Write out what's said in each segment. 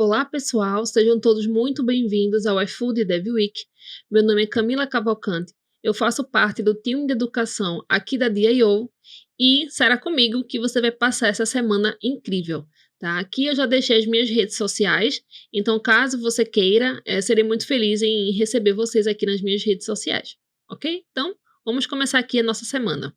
Olá pessoal, sejam todos muito bem-vindos ao iFood Dev Week. Meu nome é Camila Cavalcante, eu faço parte do time de educação aqui da DIO e será comigo que você vai passar essa semana incrível, tá? Aqui eu já deixei as minhas redes sociais, então caso você queira, serei muito feliz em receber vocês aqui nas minhas redes sociais, ok? Então, vamos começar aqui a nossa semana.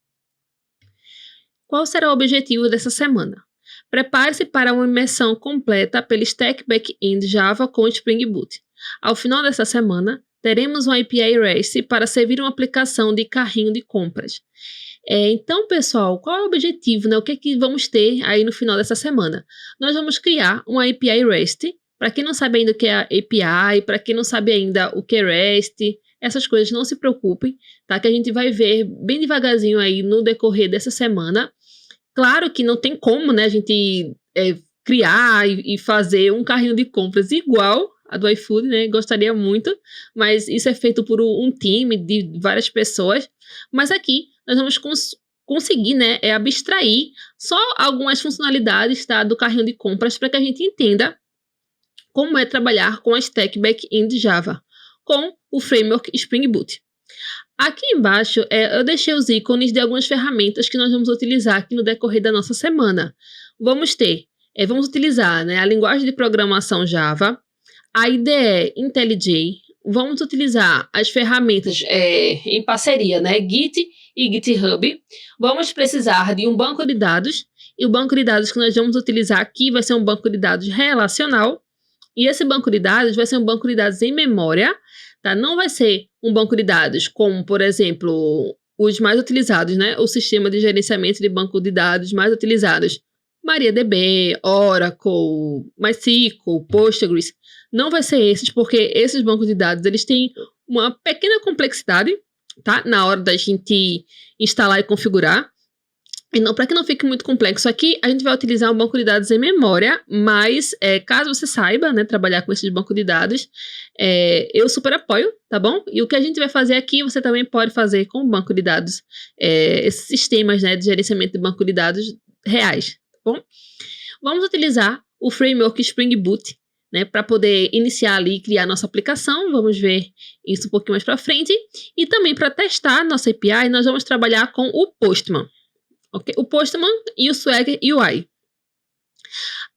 Qual será o objetivo dessa semana? Prepare-se para uma imersão completa pelo Stack Backend Java com Spring Boot. Ao final dessa semana, teremos uma API REST para servir uma aplicação de carrinho de compras. Então, pessoal, qual é o objetivo, né? O que é que vamos ter aí no final dessa semana? Nós vamos criar uma API REST. Para quem não sabe ainda o que é a API, para quem não sabe ainda o que é REST, essas coisas não se preocupem, tá? Que a gente vai ver bem devagarzinho aí no decorrer dessa semana. Claro que não tem como, né, a gente criar e fazer um carrinho de compras igual a do iFood, né? Gostaria muito, mas isso é feito por um time de várias pessoas. Mas aqui nós vamos conseguir, né, abstrair só algumas funcionalidades, tá, do carrinho de compras para que a gente entenda como é trabalhar com a Stack Backend Java, com o framework Spring Boot. Aqui embaixo, eu deixei os ícones de algumas ferramentas que nós vamos utilizar aqui no decorrer da nossa semana. Vamos utilizar, né, a linguagem de programação Java, a IDE IntelliJ, vamos utilizar as ferramentas em parceria, né, Git e GitHub. Vamos precisar de um banco de dados, e o banco de dados que nós vamos utilizar aqui vai ser um banco de dados relacional, e esse banco de dados vai ser um banco de dados em memória, tá? Não vai ser um banco de dados como, por exemplo, os mais utilizados, né? O sistema de gerenciamento de banco de dados mais utilizados. MariaDB, Oracle, MySQL, Postgres. Não vai ser esses, porque esses bancos de dados, eles têm uma pequena complexidade, tá? Na hora da gente instalar e configurar. Então, para que não fique muito complexo aqui, a gente vai utilizar um banco de dados em memória, mas caso você saiba, né, trabalhar com esses bancos de dados, eu super apoio, tá bom? E o que a gente vai fazer aqui, você também pode fazer com o banco de dados, esses sistemas, né, de gerenciamento de banco de dados reais, tá bom? Vamos utilizar o framework Spring Boot, né, para poder iniciar ali e criar nossa aplicação. Vamos ver isso um pouquinho mais para frente. E também para testar nossa API, nós vamos trabalhar com o Postman. Okay? O Postman e o Swagger UI.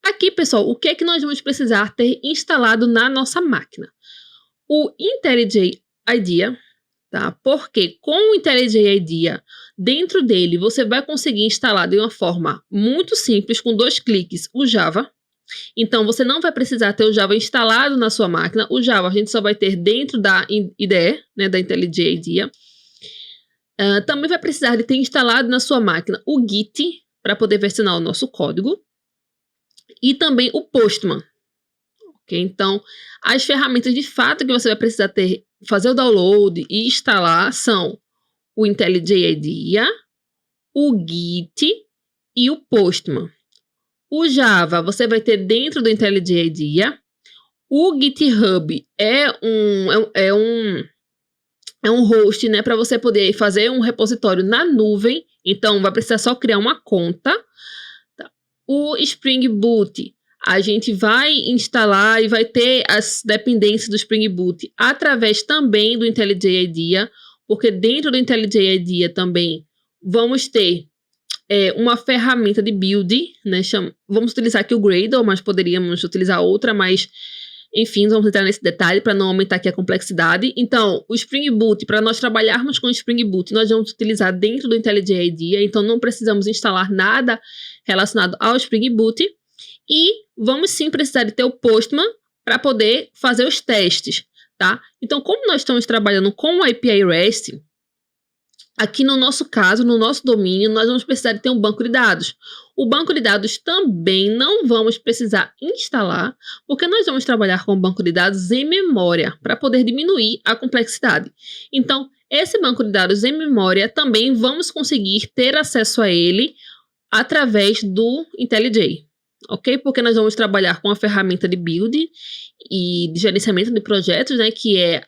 Aqui, pessoal, o que é que nós vamos precisar ter instalado na nossa máquina? O IntelliJ IDEA, tá? Porque com o IntelliJ IDEA, dentro dele, você vai conseguir instalar de uma forma muito simples, com 2 cliques, o Java. Então, você não vai precisar ter o Java instalado na sua máquina. O Java a gente só vai ter dentro da IDE, né, da IntelliJ IDEA. Também vai precisar de ter instalado na sua máquina o Git para poder versionar o nosso código e também o Postman. Okay? Então, as ferramentas de fato que você vai precisar fazer o download e instalar são o IntelliJ IDEA, o Git e o Postman. O Java você vai ter dentro do IntelliJ IDEA. O GitHub é um host, né, para você poder fazer um repositório na nuvem. Então, vai precisar só criar uma conta. Tá. O Spring Boot, a gente vai instalar e vai ter as dependências do Spring Boot através também do IntelliJ IDEA, porque dentro do IntelliJ IDEA também vamos ter uma ferramenta de build, né, vamos utilizar aqui o Gradle, mas poderíamos utilizar outra, mas enfim, vamos entrar nesse detalhe para não aumentar aqui a complexidade. Então, o Spring Boot, para nós trabalharmos com o Spring Boot, nós vamos utilizar dentro do IntelliJ IDEA, então não precisamos instalar nada relacionado ao Spring Boot. E vamos sim precisar de ter o Postman para poder fazer os testes, tá? Então, como nós estamos trabalhando com a API REST, aqui no nosso caso, no nosso domínio, nós vamos precisar de ter um banco de dados. O banco de dados também não vamos precisar instalar, porque nós vamos trabalhar com o banco de dados em memória, para poder diminuir a complexidade. Então, esse banco de dados em memória também vamos conseguir ter acesso a ele através do IntelliJ, ok? Porque nós vamos trabalhar com a ferramenta de build e de gerenciamento de projetos, né, que é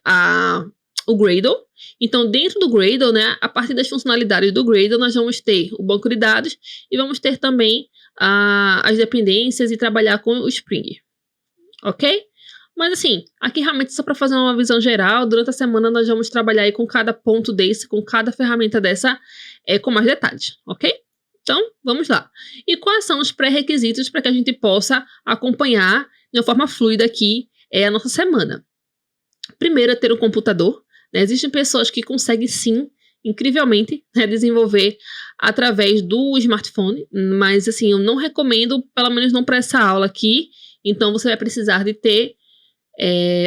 o Gradle. Então, dentro do Gradle, né, a partir das funcionalidades do Gradle, nós vamos ter o banco de dados e vamos ter também as dependências e trabalhar com o Spring. ok? Mas assim, aqui realmente só para fazer uma visão geral, durante a semana nós vamos trabalhar aí com cada ponto desse, com cada ferramenta dessa, com mais detalhes, ok? Então, vamos lá. E quais são os pré-requisitos para que a gente possa acompanhar de uma forma fluida aqui a nossa semana? Primeiro é ter um computador, né? Existem pessoas que conseguem sim, incrivelmente, né, desenvolver através do smartphone, mas assim, eu não recomendo, pelo menos não para essa aula aqui, então você vai precisar de ter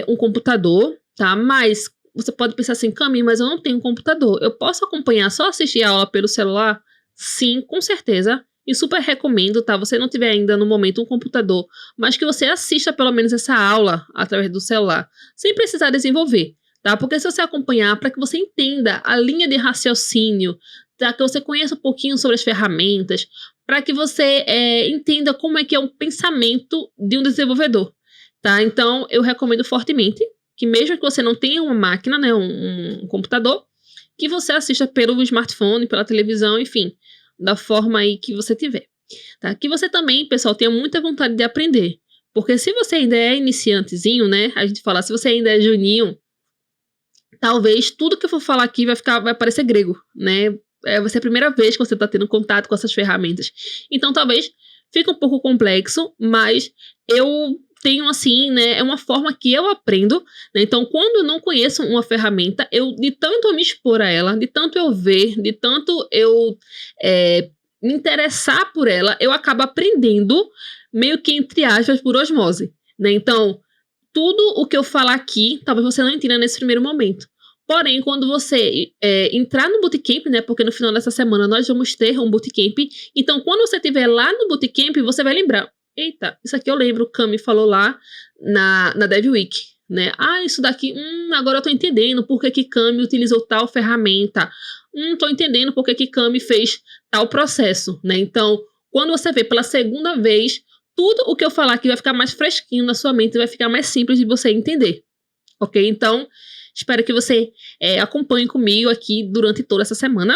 um computador, tá? Mas você pode pensar assim, Cami, mas eu não tenho um computador. Eu posso acompanhar, só assistir a aula pelo celular? Sim, com certeza. E super recomendo, tá? Você não tiver ainda no momento um computador, mas que você assista pelo menos essa aula através do celular, sem precisar desenvolver, tá? Porque se você acompanhar, para que você entenda a linha de raciocínio, tá? Que você conheça um pouquinho sobre as ferramentas, para que você entenda como é que é um pensamento de um desenvolvedor. Tá? Então, eu recomendo fortemente que mesmo que você não tenha uma máquina, né, um computador, que você assista pelo smartphone, pela televisão, enfim, da forma aí que você tiver. Tá? Que você também, pessoal, tenha muita vontade de aprender. Porque se você ainda é iniciantezinho, né, a gente fala, se você ainda é juninho, talvez tudo que eu for falar aqui vai parecer grego, né? Vai ser a primeira vez que você está tendo contato com essas ferramentas. Então, talvez fique um pouco complexo, mas eu tenho assim, né, é uma forma que eu aprendo, né? Então, quando eu não conheço uma ferramenta, de tanto eu me expor a ela, de tanto eu ver, de tanto eu me interessar por ela, eu acabo aprendendo meio que entre aspas por osmose, né? Então, tudo o que eu falar aqui, talvez você não entenda nesse primeiro momento. Porém, quando você entrar no bootcamp, né, porque no final dessa semana nós vamos ter um bootcamp, então quando você estiver lá no bootcamp, você vai lembrar, eita, isso aqui eu lembro, o Cami falou lá na Dev Week, né, isso daqui, agora eu tô entendendo por que Cami utilizou tal ferramenta, tô entendendo por que Cami fez tal processo, né, então, quando você vê pela segunda vez, tudo o que eu falar aqui vai ficar mais fresquinho na sua mente, vai ficar mais simples de você entender, ok? Então, espero que você acompanhe comigo aqui durante toda essa semana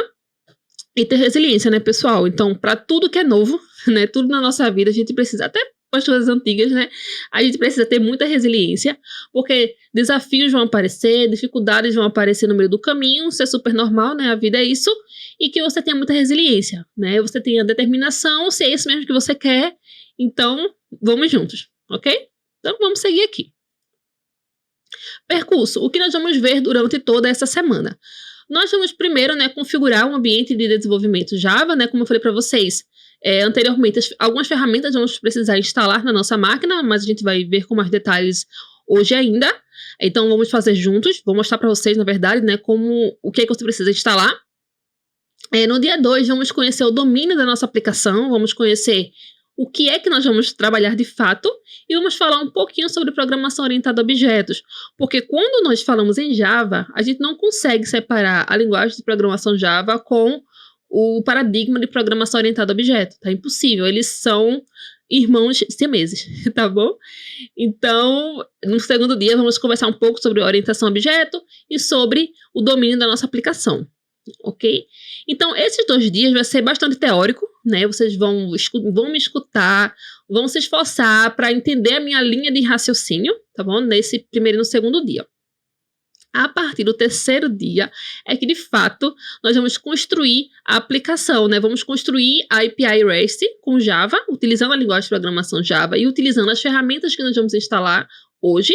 e ter resiliência, né, pessoal? Então, para tudo que é novo, né, tudo na nossa vida, a gente precisa, até para as coisas antigas, né, a gente precisa ter muita resiliência, porque desafios vão aparecer, dificuldades vão aparecer no meio do caminho, isso é super normal, né, a vida é isso, e que você tenha muita resiliência, né, você tenha determinação, se é isso mesmo que você quer, então, vamos juntos, ok? Então, vamos seguir aqui. Percurso, o que nós vamos ver durante toda essa semana? Nós vamos primeiro, né, configurar um ambiente de desenvolvimento Java, né, como eu falei para vocês anteriormente, algumas ferramentas vamos precisar instalar na nossa máquina, mas a gente vai ver com mais detalhes hoje ainda. Então, vamos fazer juntos, vou mostrar para vocês, na verdade, né, o que é que você precisa instalar. No dia 2, vamos conhecer o domínio da nossa aplicação, vamos conhecer o que é que nós vamos trabalhar de fato e vamos falar um pouquinho sobre programação orientada a objetos, porque quando nós falamos em Java, a gente não consegue separar a linguagem de programação Java com o paradigma de programação orientada a objeto, tá? Impossível, eles são irmãos siameses, tá bom? Então, no segundo dia, vamos conversar um pouco sobre orientação a objeto e sobre o domínio da nossa aplicação. Ok? Então, esses 2 dias vai ser bastante teórico, né? Vocês vão me escutar, vão se esforçar para entender a minha linha de raciocínio, tá bom? Nesse primeiro e no segundo dia. A partir do terceiro dia é que, de fato, nós vamos construir a aplicação, né? Vamos construir a API REST com Java, utilizando a linguagem de programação Java e utilizando as ferramentas que nós vamos instalar hoje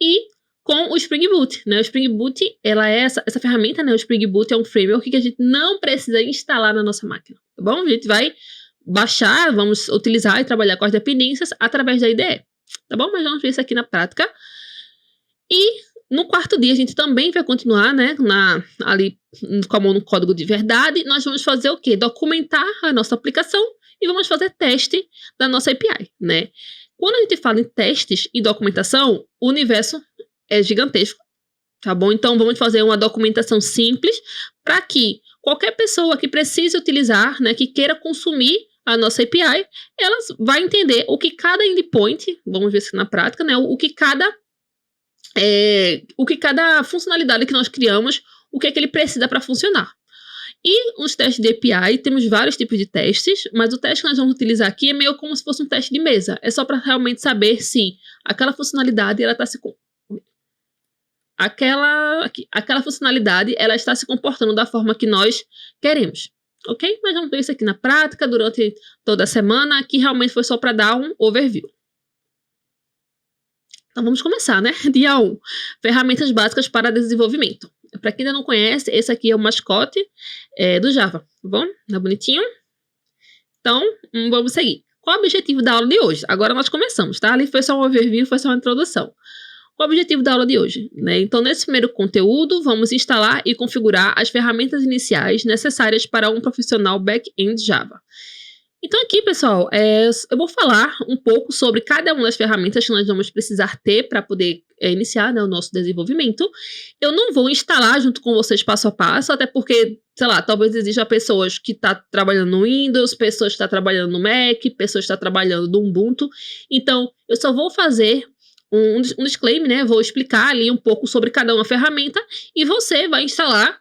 e com o Spring Boot, né? O Spring Boot, ela é essa ferramenta, né? O Spring Boot é um framework que a gente não precisa instalar na nossa máquina, tá bom? A gente vai baixar, vamos utilizar e trabalhar com as dependências através da IDE, tá bom? Mas vamos ver isso aqui na prática. E no quarto dia a gente também vai continuar, né? Ali com a mão no código de verdade, nós vamos fazer o quê? Documentar a nossa aplicação e vamos fazer teste da nossa API, né? Quando a gente fala em testes e documentação, o universo é gigantesco, tá bom? Então, vamos fazer uma documentação simples para que qualquer pessoa que precise utilizar, né, que queira consumir a nossa API, ela vai entender o que cada endpoint, vamos ver isso na prática, né, o que cada funcionalidade que nós criamos, o que é que ele precisa para funcionar. E os testes de API, temos vários tipos de testes, mas o teste que nós vamos utilizar aqui é meio como se fosse um teste de mesa. É só para realmente saber se aquela funcionalidade ela está se aquela funcionalidade ela está se comportando da forma que nós queremos, ok? Mas vamos ver isso aqui na prática durante toda a semana, que realmente foi só para dar um overview. Então vamos começar, né? Dia 1, ferramentas básicas para desenvolvimento. Para quem ainda não conhece, esse aqui é o mascote do Java, tá bom? Tá bonitinho? Então, vamos seguir. Qual o objetivo da aula de hoje? Agora nós começamos, tá? Ali foi só um overview, foi só uma introdução. Qual o objetivo da aula de hoje? Então, nesse primeiro conteúdo, vamos instalar e configurar as ferramentas iniciais necessárias para um profissional back-end Java. Então aqui, pessoal, eu vou falar um pouco sobre cada uma das ferramentas que nós vamos precisar ter para poder iniciar, né, o nosso desenvolvimento. Eu não vou instalar junto com vocês passo a passo, até porque, sei lá, talvez exista pessoas que estão trabalhando no Windows, pessoas que estão trabalhando no Mac, pessoas que estão trabalhando no Ubuntu. Então, eu só vou fazer um disclaimer, né? Vou explicar ali um pouco sobre cada uma ferramenta e você vai instalar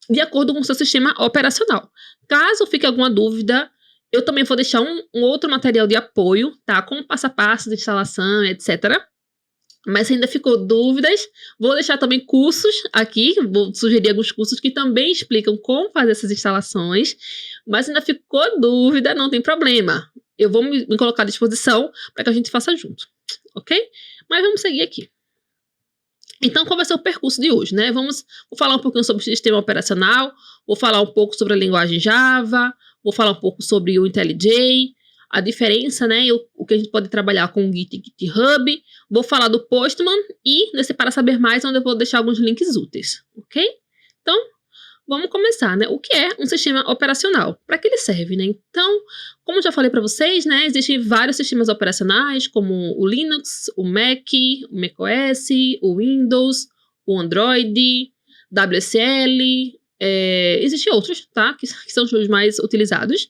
de acordo com o seu sistema operacional. Caso fique alguma dúvida, eu também vou deixar um outro material de apoio, tá? Com passo a passo de instalação, etc. Mas se ainda ficou dúvidas, vou deixar também cursos aqui, vou sugerir alguns cursos que também explicam como fazer essas instalações. Mas se ainda ficou dúvida, não tem problema. Eu vou me colocar à disposição para que a gente faça junto, ok? Mas vamos seguir aqui. Então, qual vai ser o percurso de hoje, né? Vou falar um pouquinho sobre o sistema operacional, vou falar um pouco sobre a linguagem Java, vou falar um pouco sobre o IntelliJ, a diferença, né? O que a gente pode trabalhar com o Git e GitHub. Vou falar do Postman e, nesse para saber mais, onde eu vou deixar alguns links úteis, ok? Então, vamos começar, né? O que é um sistema operacional? Para que ele serve, né? Então, como já falei para vocês, né? Existem vários sistemas operacionais, como o Linux, o Mac, o macOS, o Windows, o Android, WSL, existem outros, tá? Que são os mais utilizados.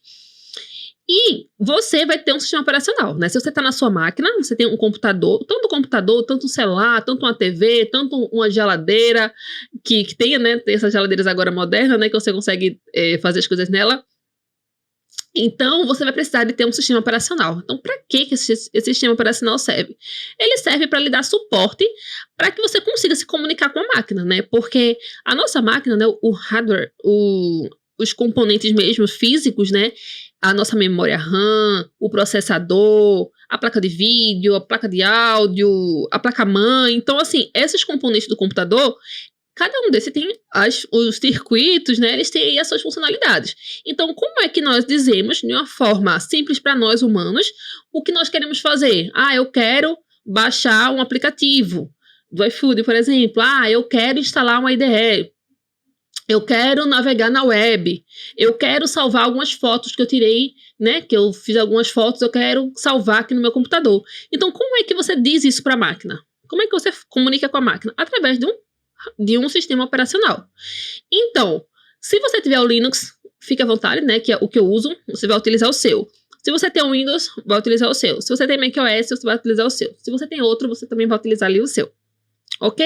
E você vai ter um sistema operacional, né? Se você está na sua máquina, você tem um computador, tanto um celular, tanto uma TV, tanto uma geladeira, que tenha, né? Tem essas geladeiras agora modernas, né? Que você consegue fazer as coisas nela. Então, você vai precisar de ter um sistema operacional. Então, para que esse sistema operacional serve? Ele serve para lhe dar suporte para que você consiga se comunicar com a máquina, né? Porque a nossa máquina, né? O hardware, os componentes mesmo físicos, né? A nossa memória RAM, o processador, a placa de vídeo, a placa de áudio, a placa-mãe. Então, assim, esses componentes do computador, cada um desses tem os circuitos, né? Eles têm aí as suas funcionalidades. Então, como é que nós dizemos, de uma forma simples para nós humanos, o que nós queremos fazer? Ah, eu quero baixar um aplicativo do iFood, por exemplo. Ah, eu quero instalar uma IDE. Eu quero navegar na web, eu quero salvar algumas fotos que eu tirei, né, que eu fiz algumas fotos, eu quero salvar aqui no meu computador. Então, como é que você diz isso para a máquina? Como é que você comunica com a máquina? Através de um sistema operacional. Então, se você tiver o Linux, fique à vontade, né, que é o que eu uso, você vai utilizar o seu. Se você tem o Windows, vai utilizar o seu. Se você tem macOS, você vai utilizar o seu. Se você tem outro, você também vai utilizar ali o seu. Ok?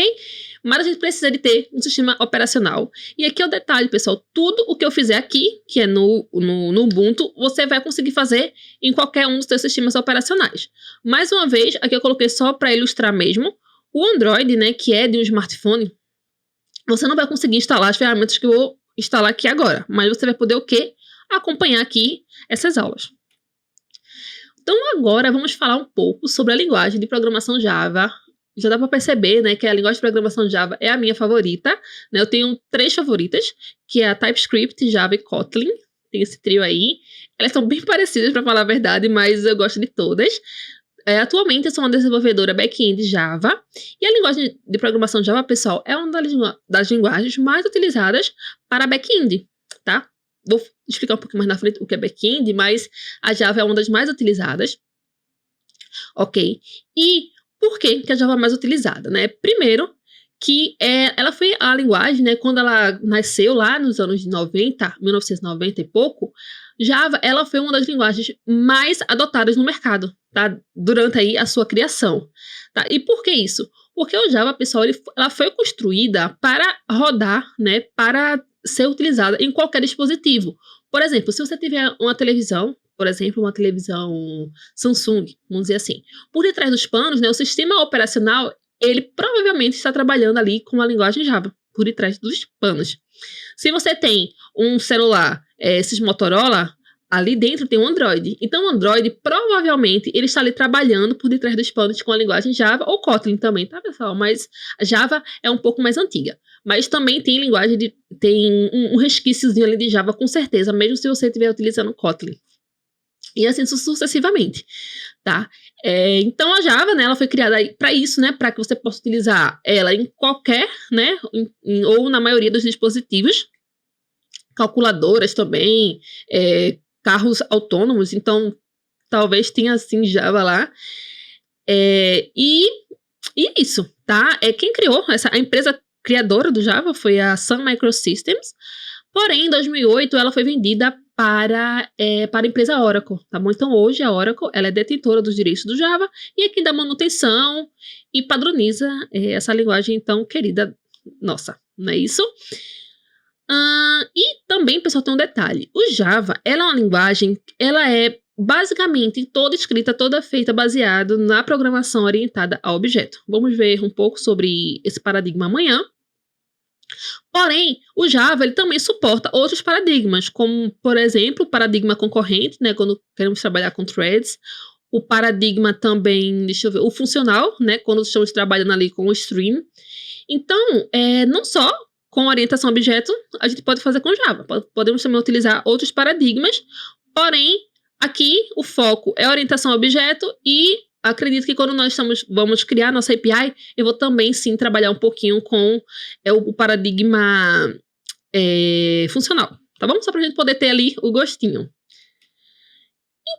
Mas a gente precisa de ter um sistema operacional. E aqui é o detalhe, pessoal. Tudo o que eu fizer aqui, que é no Ubuntu, você vai conseguir fazer em qualquer um dos seus sistemas operacionais. Mais uma vez, aqui eu coloquei só para ilustrar mesmo. O Android, né, que é de um smartphone, você não vai conseguir instalar as ferramentas que eu vou instalar aqui agora. Mas você vai poder o quê? Acompanhar aqui essas aulas. Então agora vamos falar um pouco sobre a linguagem de programação Java. Já dá para perceber, né, que a linguagem de programação Java é a minha favorita, né? Eu tenho 3 favoritas, que é a TypeScript, Java e Kotlin. Tem esse trio aí. Elas são bem parecidas, para falar a verdade, mas eu gosto de todas. Atualmente, eu sou uma desenvolvedora back-end Java. E a linguagem de programação Java, pessoal, é uma das linguagens mais utilizadas para back-end, tá? Vou explicar um pouquinho mais na frente o que é back-end, mas a Java é uma das mais utilizadas. Ok? E por que a Java é mais utilizada, né? Primeiro, que ela foi a linguagem, né? Quando ela nasceu lá nos anos 90, 1990 e pouco, Java, ela foi uma das linguagens mais adotadas no mercado, tá? Durante aí a sua criação, tá? E por que isso? Porque o Java, pessoal, ela foi construída para rodar, né? Para ser utilizada em qualquer dispositivo. Por exemplo, se você tiver uma televisão, por exemplo, uma televisão Samsung, vamos dizer assim, por detrás dos panos, né, o sistema operacional, ele provavelmente está trabalhando ali com a linguagem Java, por detrás dos panos. Se você tem um celular, esses Motorola, ali dentro tem um Android. Então, o Android, provavelmente, ele está ali trabalhando por detrás dos panos com a linguagem Java, ou Kotlin também, tá, pessoal? Mas a Java é um pouco mais antiga. Mas também tem tem um resquíciozinho ali de Java, com certeza, mesmo se você estiver utilizando Kotlin. E assim sucessivamente, tá? Então, a Java, né, ela foi criada para isso, né? Para que você possa utilizar ela em qualquer, né? Ou na maioria dos dispositivos. Calculadoras também, carros autônomos, então talvez tenha assim Java lá. E é isso, tá? Quem criou, a empresa criadora do Java foi a Sun Microsystems, porém em 2008 ela foi vendida para a empresa Oracle, tá bom? Então hoje a Oracle ela é detentora dos direitos do Java e é quem dá manutenção e padroniza essa linguagem tão querida nossa, não é isso? E também, pessoal, tem um detalhe. O Java, ela é uma linguagem, ela é basicamente toda escrita, toda feita baseado na programação orientada a objeto. Vamos ver um pouco sobre esse paradigma amanhã. Porém, o Java, ele também suporta outros paradigmas, como, por exemplo, o paradigma concorrente, né, quando queremos trabalhar com threads. O paradigma também, deixa eu ver, o funcional, né, quando estamos trabalhando ali com o stream. Então, não só com orientação a objeto, a gente pode fazer com Java. Podemos também utilizar outros paradigmas, porém, aqui o foco é orientação a objeto e acredito que quando nós vamos criar nossa API, eu vou também, sim, trabalhar um pouquinho com o paradigma funcional, tá bom? Só pra gente poder ter ali o gostinho.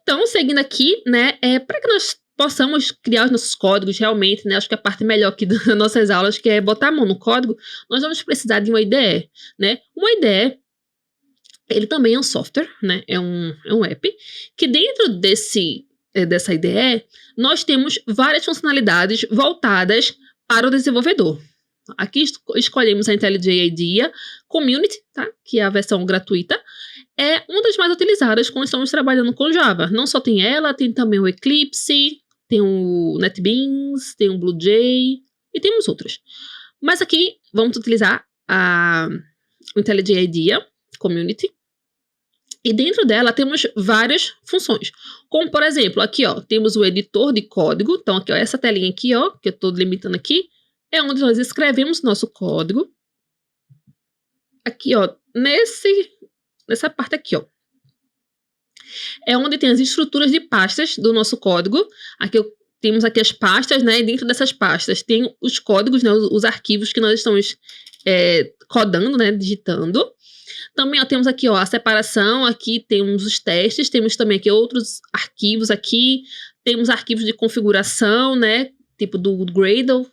Então, seguindo aqui, né, para que nós possamos criar os nossos códigos realmente, né? Acho que a parte melhor aqui das nossas aulas, que é botar a mão no código, nós vamos precisar de uma IDE, né? Uma IDE, ele também é um software, né? É um app, que dentro dessa IDE, nós temos várias funcionalidades voltadas para o desenvolvedor. Aqui escolhemos a IntelliJ IDEA Community, tá? Que é a versão gratuita. É uma das mais utilizadas quando estamos trabalhando com Java. Não só tem ela, tem também o Eclipse, tem o NetBeans, tem o BlueJ e temos outros. Mas aqui vamos utilizar o IntelliJ IDEA Community. E dentro dela temos várias funções. Como, por exemplo, aqui ó, temos o editor de código. Então, aqui, ó, essa telinha aqui, ó, que eu estou delimitando aqui, é onde nós escrevemos nosso código. Aqui, ó, nessa parte aqui, ó. É onde tem as estruturas de pastas do nosso código. Aqui temos aqui as pastas, né? E dentro dessas pastas tem os códigos, né? Os arquivos que nós estamos codando, né? Digitando. Também ó, temos aqui ó, a separação. Aqui temos os testes. Temos também aqui outros arquivos aqui. Temos arquivos de configuração, né? Tipo do Gradle.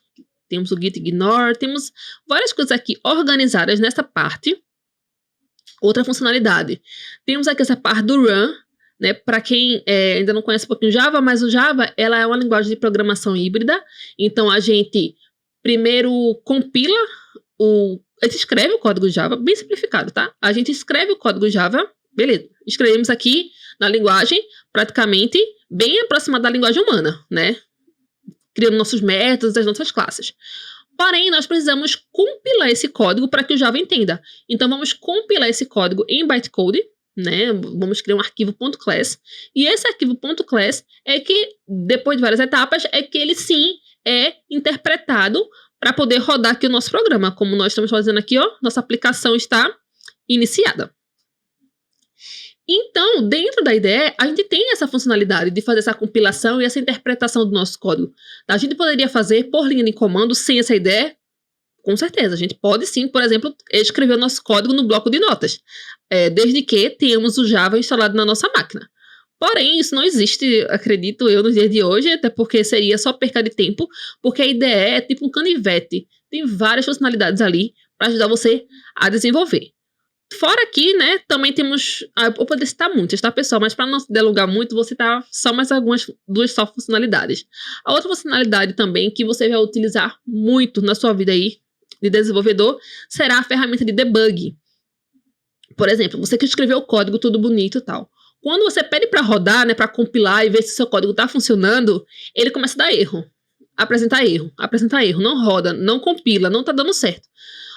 Temos o gitignore. Temos várias coisas aqui organizadas nessa parte. Outra funcionalidade. Temos aqui essa parte do run, né? Para quem ainda não conhece um pouquinho Java, mas o Java ela é uma linguagem de programação híbrida. Então a gente primeiro compila a gente escreve o código Java, bem simplificado, tá? A gente escreve o código Java, beleza. Escrevemos aqui na linguagem praticamente bem aproximada da linguagem humana, né? Criando nossos métodos, as nossas classes. Porém, nós precisamos compilar esse código para que o Java entenda. Então, vamos compilar esse código em bytecode, né? Vamos criar um arquivo .class. E esse arquivo .class é que, depois de várias etapas, é que ele sim é interpretado para poder rodar aqui o nosso programa. Como nós estamos fazendo aqui, ó, nossa aplicação está iniciada. Então, dentro da IDE, a gente tem essa funcionalidade de fazer essa compilação e essa interpretação do nosso código. A gente poderia fazer por linha de comando sem essa IDE? Com certeza, a gente pode sim, por exemplo, escrever o nosso código no bloco de notas, desde que tenhamos o Java instalado na nossa máquina. Porém, isso não existe, acredito eu, nos dias de hoje, até porque seria só perca de tempo, porque a IDE é tipo um canivete, tem várias funcionalidades ali para ajudar você a desenvolver. Fora aqui, né, também temos... eu poderia citar muitas, tá, pessoal? Mas para não se delongar muito, vou citar só mais duas só funcionalidades. A outra funcionalidade também que você vai utilizar muito na sua vida aí de desenvolvedor será a ferramenta de debug. Por exemplo, você que escreveu o código tudo bonito e tal. Quando você pede para rodar, né, para compilar e ver se o seu código tá funcionando, ele começa a dar erro. Apresentar erro, não roda, não compila, não tá dando certo.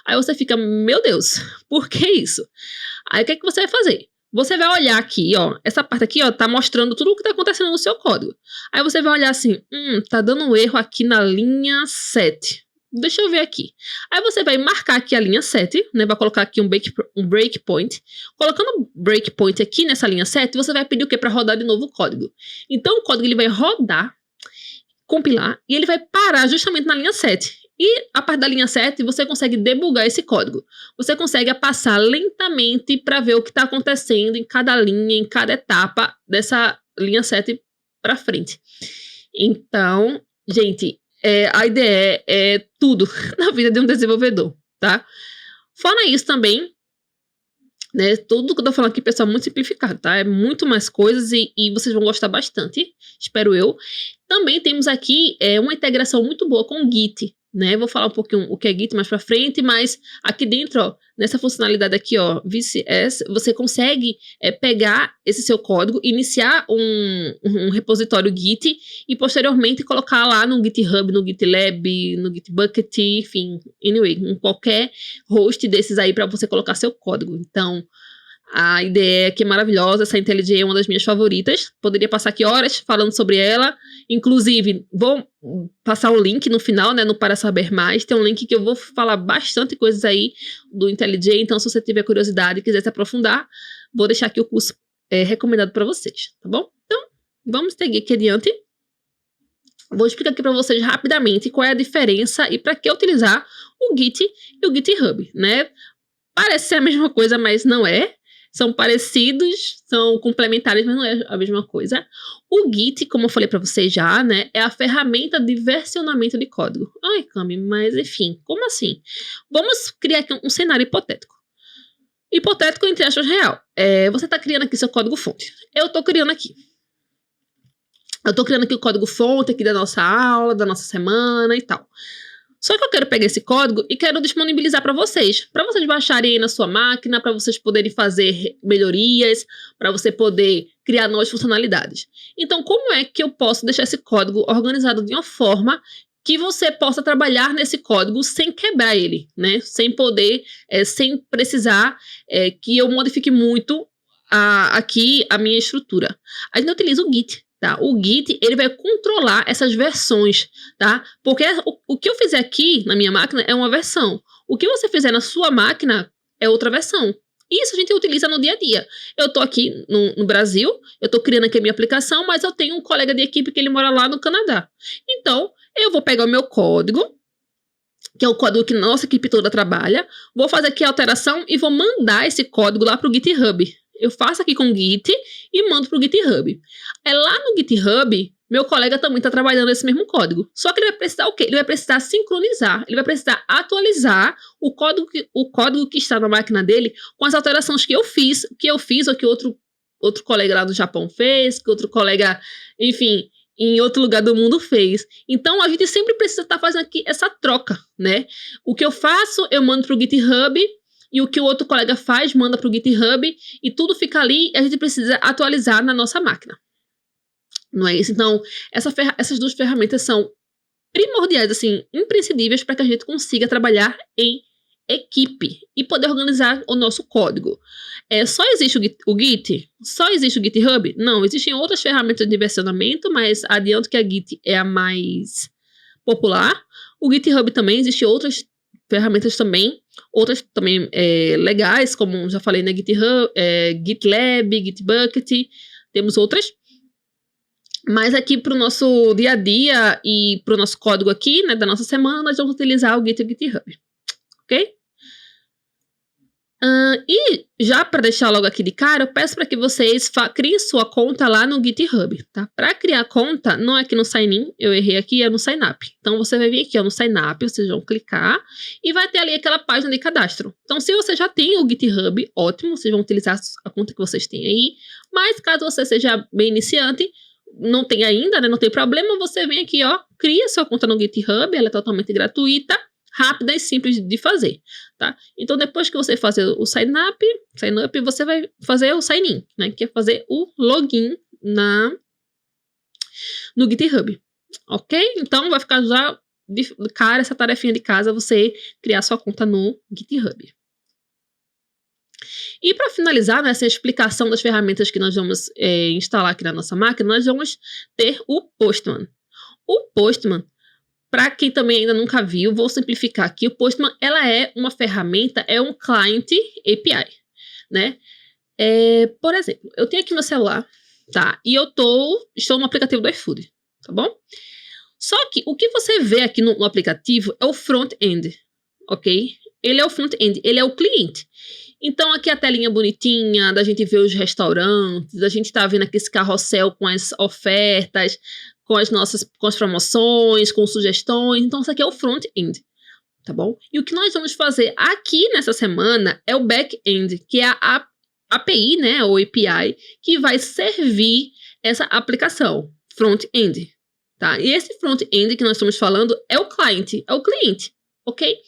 Aí você fica, meu Deus, por que isso? Aí o que é que você vai fazer? Você vai olhar aqui, ó, essa parte aqui, ó, tá mostrando tudo o que tá acontecendo no seu código. Aí você vai olhar assim, tá dando um erro aqui na linha 7. Deixa eu ver aqui. Aí você vai marcar aqui a linha 7, né? Vai colocar aqui um breakpoint. Colocando o breakpoint aqui nessa linha 7, você vai pedir o quê? Para rodar de novo o código. Então, o código ele vai rodar, compilar, e ele vai parar justamente na linha 7. E a partir da linha 7, você consegue debugar esse código. Você consegue passar lentamente para ver o que está acontecendo em cada linha, em cada etapa dessa linha 7 para frente. Então, gente, a IDE é tudo na vida de um desenvolvedor, tá? Fora isso também, né, tudo que eu tô falando aqui, pessoal, é muito simplificado, tá? É muito mais coisas e vocês vão gostar bastante, espero eu. Também temos aqui uma integração muito boa com o Git, né? Vou falar um pouquinho o que é Git mais pra frente, mas aqui dentro, ó, nessa funcionalidade aqui, ó, VCS, você consegue pegar esse seu código, iniciar um repositório Git e posteriormente colocar lá no GitHub, no GitLab, no Gitbucket, enfim, anyway, em qualquer host desses aí para você colocar seu código. Então, a ideia aqui é maravilhosa, essa IntelliJ é uma das minhas favoritas. Poderia passar aqui horas falando sobre ela. Inclusive, vou passar o link no final, né, no Para Saber Mais. Tem um link que eu vou falar bastante coisas aí do IntelliJ. Então, se você tiver curiosidade e quiser se aprofundar, vou deixar aqui o curso recomendado para vocês, tá bom? Então, vamos seguir aqui adiante. Vou explicar aqui para vocês rapidamente qual é a diferença e para que utilizar o Git e o GitHub, né? Parece ser a mesma coisa, mas não é. São parecidos, são complementares, mas não é a mesma coisa. O Git, como eu falei para vocês já, né, é a ferramenta de versionamento de código. Ai, Cami, mas enfim, como assim? Vamos criar aqui um cenário hipotético. Hipotético entre aspas real. Você está criando aqui seu código-fonte. Eu estou criando aqui. Eu estou criando aqui o código-fonte aqui da nossa aula, da nossa semana e tal. Só que eu quero pegar esse código e quero disponibilizar para vocês baixarem aí na sua máquina, para vocês poderem fazer melhorias, para você poder criar novas funcionalidades. Então, como é que eu posso deixar esse código organizado de uma forma que você possa trabalhar nesse código sem quebrar ele, né? Sem poder, sem precisar que eu modifique muito aqui a minha estrutura. A gente utiliza o Git. Tá? O Git, ele vai controlar essas versões, tá? Porque o que eu fizer aqui na minha máquina é uma versão. O que você fizer na sua máquina é outra versão. Isso a gente utiliza no dia a dia. Eu tô aqui no Brasil, eu tô criando aqui a minha aplicação, mas eu tenho um colega de equipe que ele mora lá no Canadá. Então, eu vou pegar o meu código, que é o código que nossa equipe toda trabalha, vou fazer aqui a alteração e vou mandar esse código lá pro GitHub. Eu faço aqui com o Git e mando para o GitHub. Lá no GitHub, meu colega também está trabalhando esse mesmo código. Só que ele vai precisar o quê? Ele vai precisar sincronizar, ele vai precisar atualizar o código que está na máquina dele com as alterações que eu fiz ou que outro colega lá do Japão fez, que outro colega, enfim, em outro lugar do mundo fez. Então, a gente sempre precisa estar fazendo aqui essa troca, né? O que eu faço, eu mando para o GitHub, e o que o outro colega faz, manda para o GitHub, e tudo fica ali, e a gente precisa atualizar na nossa máquina. Não é isso? Então, essas duas ferramentas são primordiais, assim, imprescindíveis para que a gente consiga trabalhar em equipe e poder organizar o nosso código. Só existe o Git? Só existe o GitHub? Não, existem outras ferramentas de versionamento, mas adianto que a Git é a mais popular. O GitHub também, existem outras ferramentas também, outras também legais, como já falei, né, GitHub, GitLab, Gitbucket, temos outras. Mas aqui para o nosso dia a dia e para o nosso código aqui, né, da nossa semana, nós vamos utilizar o Git e o GitHub, ok? E já para deixar logo aqui de cara, eu peço para que vocês criem sua conta lá no GitHub, tá? Para criar conta, não é aqui no Sign In, eu errei aqui, é no Sign Up. Então, você vai vir aqui ó, no Sign Up, vocês vão clicar e vai ter ali aquela página de cadastro. Então, se você já tem o GitHub, ótimo, vocês vão utilizar a conta que vocês têm aí. Mas, caso você seja bem iniciante, não tem ainda, né? Não tem problema, você vem aqui, ó, cria sua conta no GitHub, ela é totalmente gratuita. rápida e simples de fazer, tá? Então, depois que você fazer o sign up, você vai fazer o sign in, né? Que é fazer o login no GitHub, ok? Então, vai ficar já de cara essa tarefinha de casa, você criar sua conta no GitHub. E para finalizar, né, essa explicação das ferramentas que nós vamos instalar aqui na nossa máquina, nós vamos ter o Postman. O Postman, para quem também ainda nunca viu, vou simplificar aqui. O Postman, ela é uma ferramenta, é um client API, né? Por exemplo, eu tenho aqui meu celular, tá? E eu estou no aplicativo do iFood, tá bom? Só que o que você vê aqui no aplicativo é o front-end, ok? Ele é o front-end, ele é o cliente. Então, aqui a telinha bonitinha, da gente ver os restaurantes, a gente tá vendo aqui esse carrossel com as ofertas, com as promoções, com sugestões. Então, isso aqui é o front-end, tá bom? E o que nós vamos fazer aqui nessa semana é o back-end, que é a API, né, ou API, que vai servir essa aplicação, front-end, tá? E esse front-end que nós estamos falando é o cliente, ok?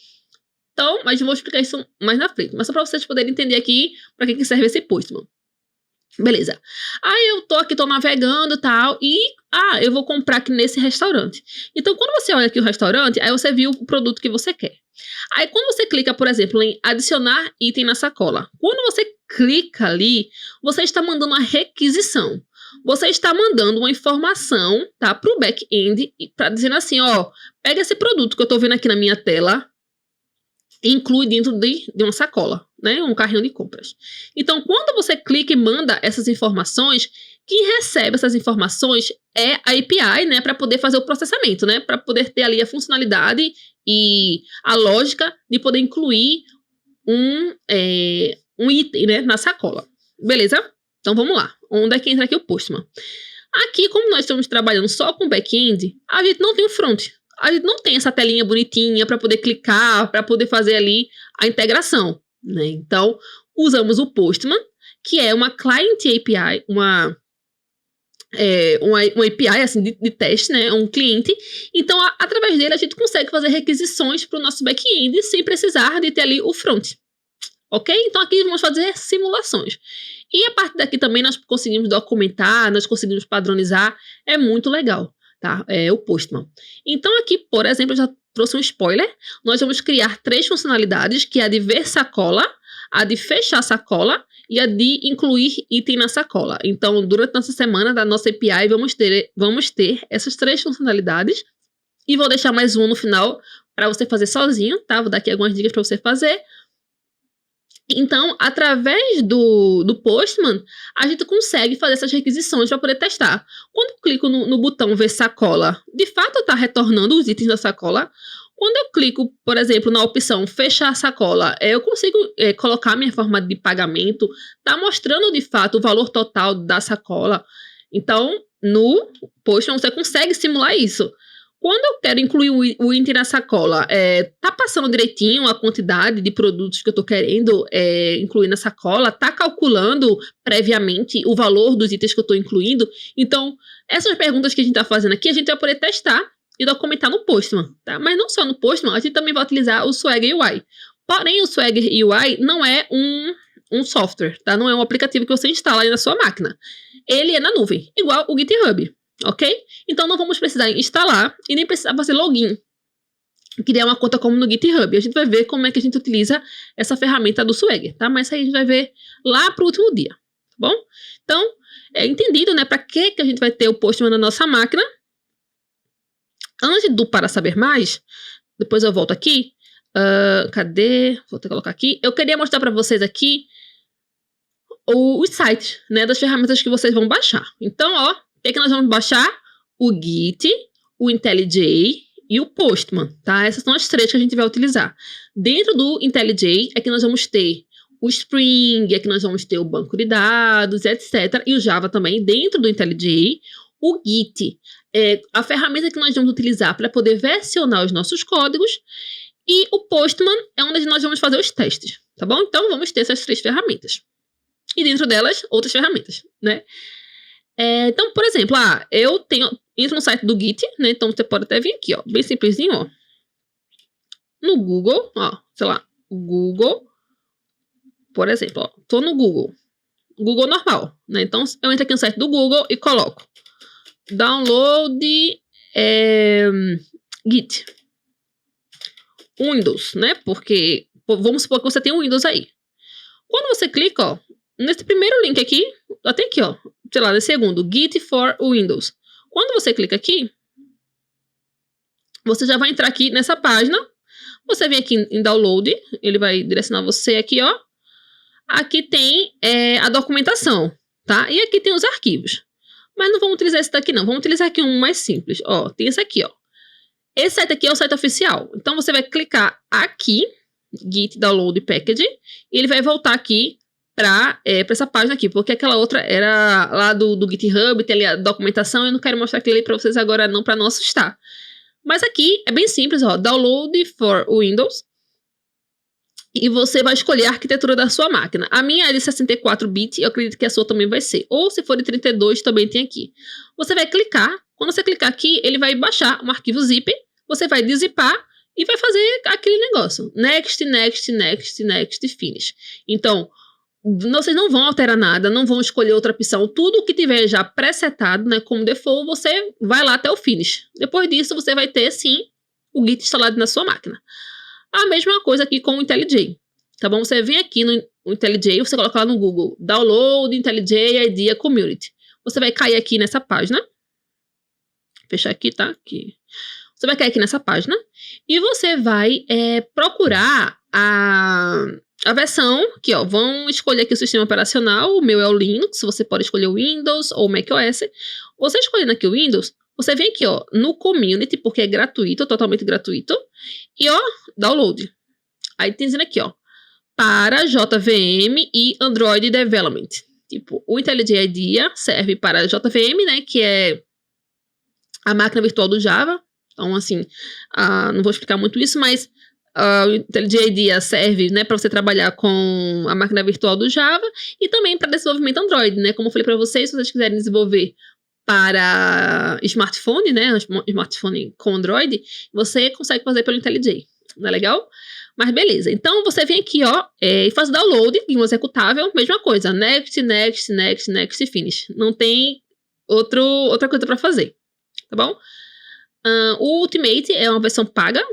Então, mas eu vou explicar isso mais na frente. Mas só para vocês poderem entender aqui para que serve esse Postman. Beleza. Aí eu tô navegando e tal, e eu vou comprar aqui nesse restaurante. Então, quando você olha aqui o restaurante, aí você viu o produto que você quer. Aí, quando você clica, por exemplo, em adicionar item na sacola, quando você clica ali, você está mandando uma requisição. Você está mandando uma informação, tá, para o back-end, dizendo assim, ó, pega esse produto que eu tô vendo aqui na minha tela, inclui dentro de uma sacola, né? Um carrinho de compras. Então, quando você clica e manda essas informações, quem recebe essas informações é a API, né? Para poder fazer o processamento, né? Para poder ter ali a funcionalidade e a lógica de poder incluir um item, né? Na sacola. Beleza? Então, vamos lá. Onde é que entra aqui o Postman? Aqui, como nós estamos trabalhando só com back-end, a gente não tem o front. A gente não tem essa telinha bonitinha para poder clicar, para poder fazer ali a integração, né? Então, usamos o Postman, que é uma client API, uma API assim, de teste, né? Um cliente. Então, através dele, a gente consegue fazer requisições para o nosso back-end sem precisar de ter ali o front. Ok? Então, aqui vamos fazer simulações. E a partir daqui também nós conseguimos documentar, nós conseguimos padronizar. É muito legal. Tá? É o Postman. Então aqui, por exemplo, eu já trouxe um spoiler. Nós vamos criar 3 funcionalidades, que é a de ver sacola, a de fechar sacola e a de incluir item na sacola. Então, durante nossa semana da nossa API, vamos ter essas 3 funcionalidades e vou deixar mais um no final para você fazer sozinho, tá? Vou dar aqui algumas dicas para você fazer. Então, através do Postman, a gente consegue fazer essas requisições para poder testar. Quando eu clico no botão ver sacola, de fato está retornando os itens da sacola. Quando eu clico, por exemplo, na opção fechar a sacola, eu consigo colocar minha forma de pagamento, está mostrando de fato o valor total da sacola. Então, no Postman você consegue simular isso. Quando eu quero incluir o item na sacola, tá passando direitinho a quantidade de produtos que eu tô querendo incluir na sacola, tá calculando previamente o valor dos itens que eu tô incluindo. Então, essas perguntas que a gente tá fazendo aqui, a gente vai poder testar e documentar no Postman, tá? Mas não só no Postman, a gente também vai utilizar o Swagger UI. Porém, o Swagger UI não é um software, tá? Não é um aplicativo que você instala aí na sua máquina. Ele é na nuvem, igual o GitHub. Ok? Então não vamos precisar instalar e nem precisar fazer login, criar uma conta como no GitHub. A gente vai ver como é que a gente utiliza essa ferramenta do Swagger, tá? Mas isso aí a gente vai ver lá pro último dia, tá bom? Então, entendido, né? Para que a gente vai ter o Postman na nossa máquina? Antes do para saber mais, depois eu volto aqui. Cadê? Vou ter que colocar aqui. Eu queria mostrar para vocês aqui os sites, né? Das ferramentas que vocês vão baixar. Então, ó, o que nós vamos baixar? O Git, o IntelliJ e o Postman, tá? Essas são as 3 que a gente vai utilizar. Dentro do IntelliJ é que nós vamos ter o Spring, é que nós vamos ter o banco de dados, etc. E o Java também. Dentro do IntelliJ, o Git é a ferramenta que nós vamos utilizar para poder versionar os nossos códigos. E o Postman é onde nós vamos fazer os testes, tá bom? Então, vamos ter essas 3 ferramentas. E dentro delas, outras ferramentas, né? Então, por exemplo, entro no site do Git, né? Então, você pode até vir aqui, ó, bem simplesinho, ó. no Google, ó, sei lá, Google, por exemplo, ó, tô no Google normal, né? Então, eu entro aqui no site do Google e coloco download Git Windows, né? Porque vamos supor que você tem um Windows aí. Quando você clica, ó, nesse primeiro link aqui, até aqui, ó, sei lá, nesse segundo, Git for Windows. Quando você clica aqui, você já vai entrar aqui nessa página. Você vem aqui em download, ele vai direcionar você aqui, ó. Aqui tem a documentação, tá? E aqui tem os arquivos. Mas não vamos utilizar esse daqui, não. Vamos utilizar aqui um mais simples. Ó, tem esse aqui, ó. Esse site aqui é o site oficial. Então, você vai clicar aqui, Git Download Package, e ele vai voltar aqui para essa página aqui, porque aquela outra era lá do GitHub, tem ali a documentação, eu não quero mostrar aquilo ali para vocês agora não, para não assustar. Mas aqui é bem simples, ó, Download for Windows, e você vai escolher a arquitetura da sua máquina. A minha é de 64-bit, eu acredito que a sua também vai ser. Ou se for de 32, também tem aqui. Você vai clicar, quando você clicar aqui, ele vai baixar um arquivo zip, você vai dizipar e vai fazer aquele negócio. Next, next, next, next, finish. Então, vocês não vão alterar nada, não vão escolher outra opção. Tudo que tiver já presetado, né, como default, você vai lá até o finish. Depois disso, você vai ter, sim, o Git instalado na sua máquina. A mesma coisa aqui com o IntelliJ, tá bom? Você vem aqui no IntelliJ, você coloca lá no Google, Download IntelliJ IDEA Community. Você vai cair aqui nessa página. Fechar aqui, tá? Aqui. Você vai cair aqui nessa página e você vai procurar a versão, aqui ó, vão escolher aqui o sistema operacional, o meu é o Linux, você pode escolher o Windows ou o macOS. Você escolhendo aqui o Windows, você vem aqui ó, no Community, porque é gratuito, totalmente gratuito, e ó, Download. Aí tem dizendo aqui ó, para JVM e Android Development. Tipo, o IntelliJ IDEA serve para JVM, né, que é a máquina virtual do Java. Então, assim, não vou explicar muito isso, mas o IntelliJ IDEA serve, né, para você trabalhar com a máquina virtual do Java e também para desenvolvimento Android, né? Como eu falei para vocês, se vocês quiserem desenvolver para smartphone, né, smartphone com Android, você consegue fazer pelo IntelliJ. Não é legal? Mas beleza. Então, você vem aqui, ó, e faz o download de um executável, mesma coisa. Next, next, next, next, finish. Não tem outra coisa para fazer, tá bom? O Ultimate é uma versão paga,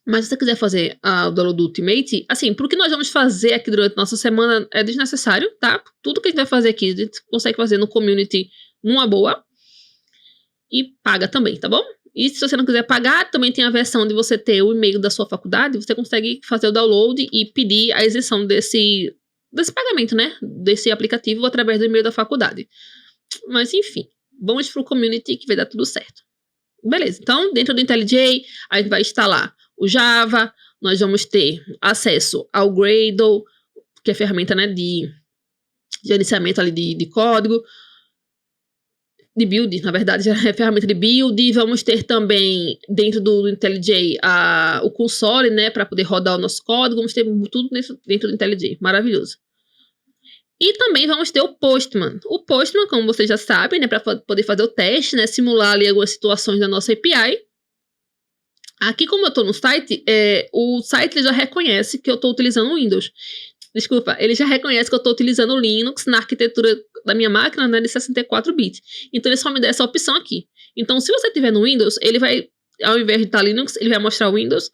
mas se você quiser fazer o download do Ultimate, assim, pro que nós vamos fazer aqui durante nossa semana é desnecessário, tá? Tudo que a gente vai fazer aqui, a gente consegue fazer no Community numa boa e paga também, tá bom? E se você não quiser pagar, também tem a versão de você ter o e-mail da sua faculdade, você consegue fazer o download e pedir a isenção desse pagamento, né? Desse aplicativo através do e-mail da faculdade. Mas enfim, vamos pro Community que vai dar tudo certo. Beleza, então dentro do IntelliJ a gente vai instalar o Java, nós vamos ter acesso ao Gradle, que é a ferramenta, né, de gerenciamento ali de código, de build, na verdade, já é a ferramenta de build. Vamos ter também dentro do IntelliJ o console, né, para poder rodar o nosso código. Vamos ter tudo dentro do IntelliJ, maravilhoso. E também vamos ter o Postman. O Postman, como vocês já sabem, né, para poder fazer o teste, né, simular ali algumas situações da nossa API. Aqui, como eu estou no site, o site já reconhece que eu estou utilizando o Windows. Desculpa, ele já reconhece que eu estou utilizando o Linux na arquitetura da minha máquina, né, de 64-bit. Então, ele só me dá essa opção aqui. Então, se você tiver no Windows, ele vai, ao invés de estar Linux, ele vai mostrar o Windows.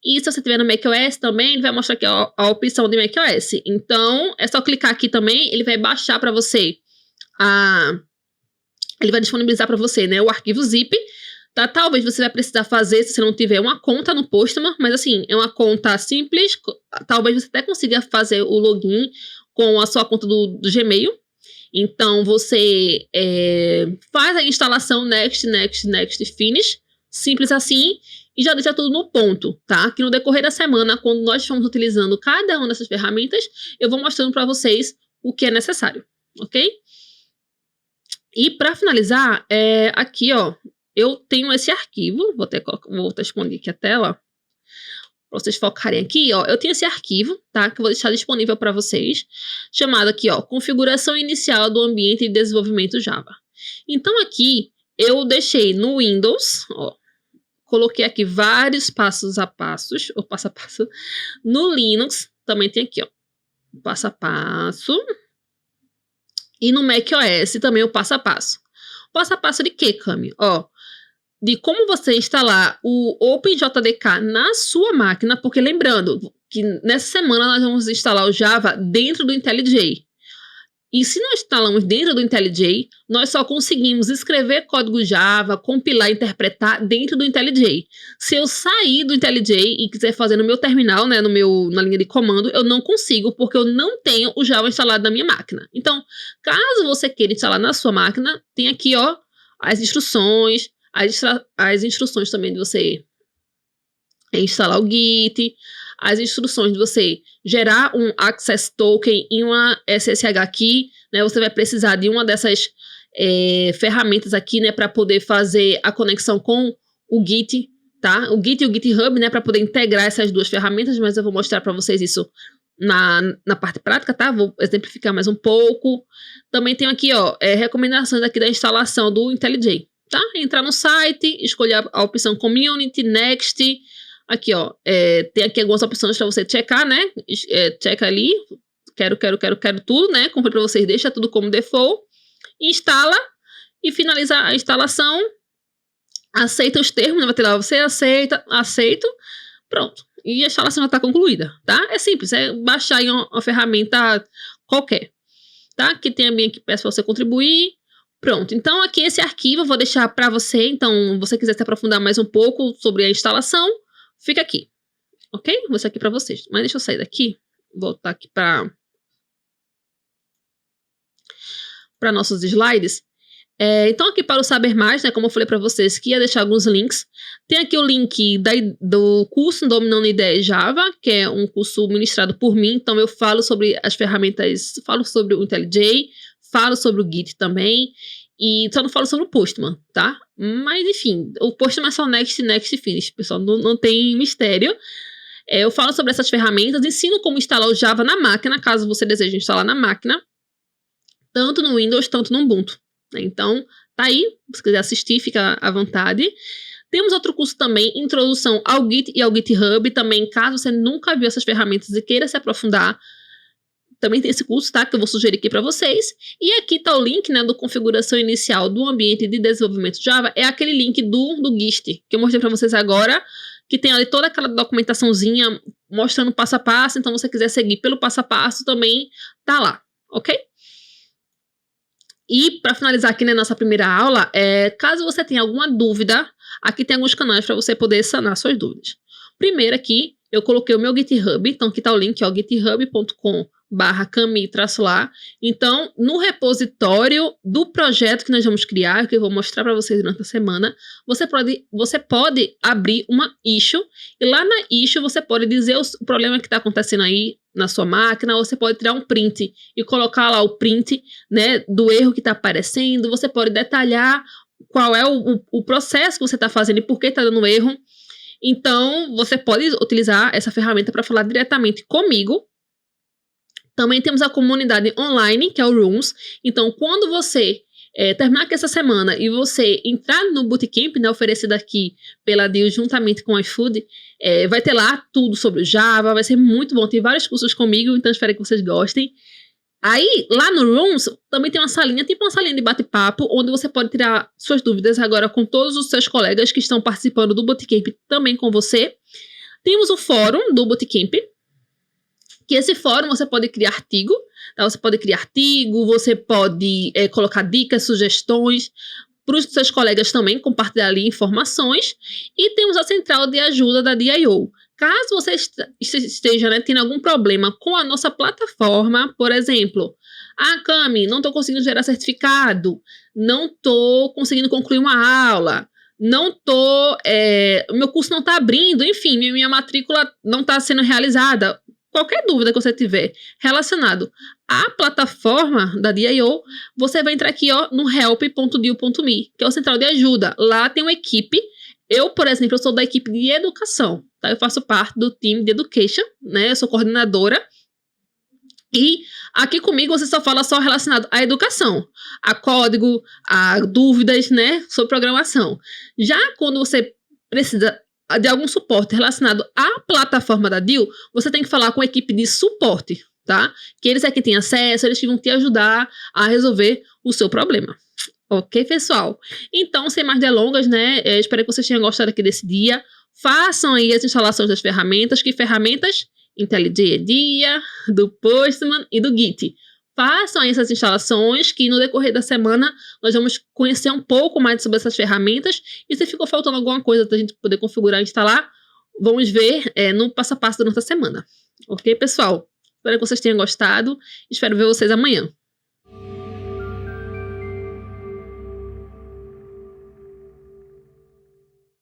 E se você tiver no macOS também, ele vai mostrar aqui a opção de macOS. Então, é só clicar aqui também, ele vai baixar para você ele vai disponibilizar para você, né, o arquivo zip. Tá? Talvez você vai precisar fazer se você não tiver uma conta no Postman, mas assim, é uma conta simples. Talvez você até consiga fazer o login com a sua conta do Gmail. Então, você faz a instalação next, next, next, finish. Simples assim. E já deixa tudo no ponto, tá? Que no decorrer da semana, quando nós estamos utilizando cada uma dessas ferramentas, eu vou mostrando para vocês o que é necessário, ok? E para finalizar, aqui, ó, eu tenho esse arquivo, vou até expandir aqui a tela, para vocês focarem aqui, ó, eu tenho esse arquivo, tá, que eu vou deixar disponível para vocês, chamado aqui, ó, configuração inicial do ambiente de desenvolvimento Java. Então aqui, eu deixei no Windows, ó, coloquei aqui vários passos a passos, ou passo a passo. No Linux, também tem aqui, ó, passo a passo. E no macOS também o passo a passo. Passo a passo de quê, Cami? Ó, de como você instalar o OpenJDK na sua máquina, porque lembrando que nessa semana nós vamos instalar o Java dentro do IntelliJ. E se nós instalamos dentro do IntelliJ, nós só conseguimos escrever código Java, compilar e interpretar dentro do IntelliJ. Se eu sair do IntelliJ e quiser fazer no meu terminal, né, na linha de comando, eu não consigo, porque eu não tenho o Java instalado na minha máquina. Então, caso você queira instalar na sua máquina, tem aqui, ó, as instruções, as instruções também de você instalar o Git, as instruções de você gerar um Access Token e uma SSH Key, né? Você vai precisar de uma dessas ferramentas aqui, né, para poder fazer a conexão com o Git, tá? O Git e o GitHub, né, para poder integrar essas duas ferramentas, mas eu vou mostrar para vocês isso na parte prática, tá? Vou exemplificar mais um pouco. Também tenho aqui, ó, recomendações aqui da instalação do IntelliJ, tá? Entrar no site, escolher a opção Community, Next. Aqui, ó, tem aqui algumas opções para você checar, né? Checa ali, quero tudo, né? Comprei para vocês, deixa tudo como default. Instala e finaliza a instalação. Aceita os termos, vai ter lá, você aceito, pronto. E a instalação já está concluída, tá? É simples, é baixar aí uma ferramenta qualquer, tá? Que tem também aqui, peço para você contribuir. Pronto, então aqui esse arquivo eu vou deixar para você, então, se você quiser se aprofundar mais um pouco sobre a instalação, fica aqui, ok? Vou deixar aqui para vocês. Mas deixa eu sair daqui, voltar aqui para nossos slides. Então aqui para o Saber Mais, né, como eu falei para vocês, que ia deixar alguns links. Tem aqui o link do curso Dominando Ideias Java, que é um curso ministrado por mim. Então eu falo sobre as ferramentas, falo sobre o IntelliJ, falo sobre o Git também. E só não falo sobre o Postman, tá? Mas enfim, o Postman é só next, finish, pessoal, não tem mistério. Eu falo sobre essas ferramentas, ensino como instalar o Java na máquina, caso você deseje instalar na máquina, tanto no Windows, tanto no Ubuntu. Então, tá aí, se quiser assistir, fica à vontade. Temos outro curso também, Introdução ao Git e ao GitHub, também, caso você nunca viu essas ferramentas e queira se aprofundar, também tem esse curso, tá? Que eu vou sugerir aqui para vocês. E aqui tá o link, né, do configuração inicial do ambiente de desenvolvimento Java. É aquele link do GIST, que eu mostrei para vocês agora, que tem ali toda aquela documentaçãozinha mostrando passo a passo. Então, se você quiser seguir pelo passo a passo, também tá lá, ok? E para finalizar aqui na nossa primeira aula, caso você tenha alguma dúvida, aqui tem alguns canais para você poder sanar suas dúvidas. Primeiro aqui, eu coloquei o meu GitHub, então aqui tá o link, ó, github.com/cami-lá. Então, no repositório do projeto que nós vamos criar, que eu vou mostrar para vocês durante a semana, você pode abrir uma issue, e lá na issue você pode dizer o problema que está acontecendo aí na sua máquina, ou você pode tirar um print e colocar lá o print, né, do erro que está aparecendo. Você pode detalhar qual é o processo que você está fazendo e por que está dando erro. Então, você pode utilizar essa ferramenta para falar diretamente comigo. Também temos a comunidade online, que é o Rooms. Então, quando você terminar aqui essa semana e você entrar no Bootcamp, né, oferecido aqui pela DIL juntamente com o iFood, vai ter lá tudo sobre o Java, vai ser muito bom. Tem vários cursos comigo, então espero que vocês gostem. Aí, lá no Rooms, também tem uma salinha, tipo uma salinha de bate-papo, onde você pode tirar suas dúvidas agora com todos os seus colegas que estão participando do Bootcamp também com você. Temos o fórum do Bootcamp, que esse fórum você pode criar artigo, tá? Você pode criar artigo, você pode colocar dicas, sugestões para os seus colegas também, compartilhar ali informações. E temos a central de ajuda da DIO. Caso você esteja, né, tendo algum problema com a nossa plataforma, por exemplo, Cami, não estou conseguindo gerar certificado, não estou conseguindo concluir uma aula, meu curso não está abrindo, enfim, minha matrícula não está sendo realizada. Qualquer dúvida que você tiver relacionado à plataforma da DIO, você vai entrar aqui, ó, no help.dio.me, que é o central de ajuda. Lá tem uma equipe. Eu, por exemplo, sou da equipe de educação, tá? Eu faço parte do time de education, né? Eu sou coordenadora. E aqui comigo você só fala só relacionado à educação, a código, a dúvidas, né, sobre programação. Já quando você precisa de algum suporte relacionado à plataforma da DIL, você tem que falar com a equipe de suporte, tá? Que eles é que têm acesso, eles que vão te ajudar a resolver o seu problema. Ok, pessoal? Então, sem mais delongas, né? Espero que vocês tenham gostado aqui desse dia. Façam aí as instalações das ferramentas. Que ferramentas? IntelliJ EDIA, do Postman e do Git. Façam aí essas instalações que no decorrer da semana nós vamos conhecer um pouco mais sobre essas ferramentas. E se ficou faltando alguma coisa para a gente poder configurar e instalar, vamos ver no passo a passo durante a semana. Ok, pessoal? Espero que vocês tenham gostado. Espero ver vocês amanhã.